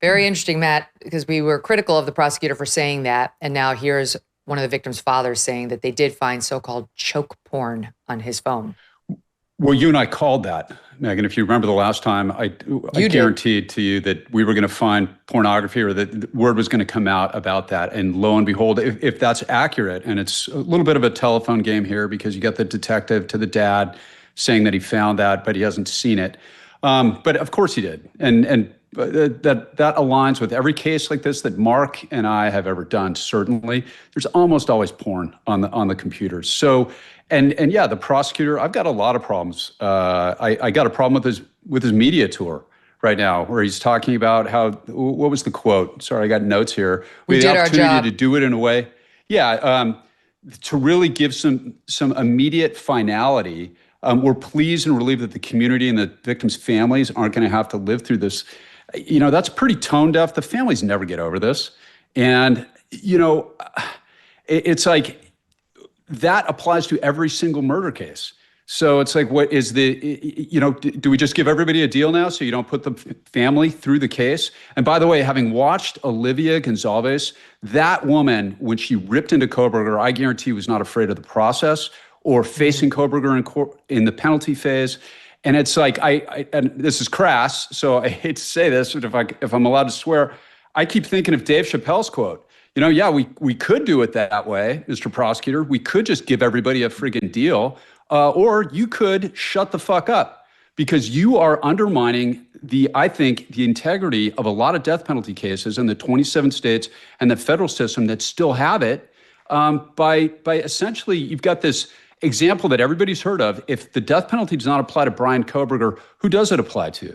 Very interesting, Matt, because we were critical of the prosecutor for saying that. And now here's one of the victim's fathers saying that they did find so-called choke porn on his phone. Well, you and I called that, Megyn. If you remember the last time, I guaranteed to you that we were going to find pornography, or that word was going to come out about that. And lo and behold, if that's accurate, and it's a little bit of a telephone game here because you got the detective to the dad saying that he found that, but he hasn't seen it. But of course he did. And that aligns with every case like this that Mark and I have ever done. Certainly, there's almost always porn on the computers. So, and yeah, the prosecutor, I've got a lot of problems. I got a problem with his media tour right now, where he's talking about how, what was the quote? Sorry, I got notes here. We did our job to do it in a way, to really give some immediate finality. We're pleased and relieved that the community and the victims' families aren't going to have to live through this. You know, that's pretty tone deaf. The families never get over this. And, you know, it's like that applies to every single murder case. So it's like, what is do we just give everybody a deal now so you don't put the family through the case? And by the way, having watched Olivia Gonzalez, that woman, when she ripped into Kohberger, I guarantee was not afraid of the process or facing Kohberger in the penalty phase. And it's like, and this is crass, so I hate to say this, but if I'm allowed to swear, I keep thinking of Dave Chappelle's quote. You know, yeah, we could do it that way, Mr. Prosecutor. We could just give everybody a friggin' deal, or you could shut the fuck up, because you are undermining I think the integrity of a lot of death penalty cases in the 27 states and the federal system that still have it, by essentially, you've got this example that everybody's heard of. If the death penalty does not apply to Brian Kohberger, who does it apply to?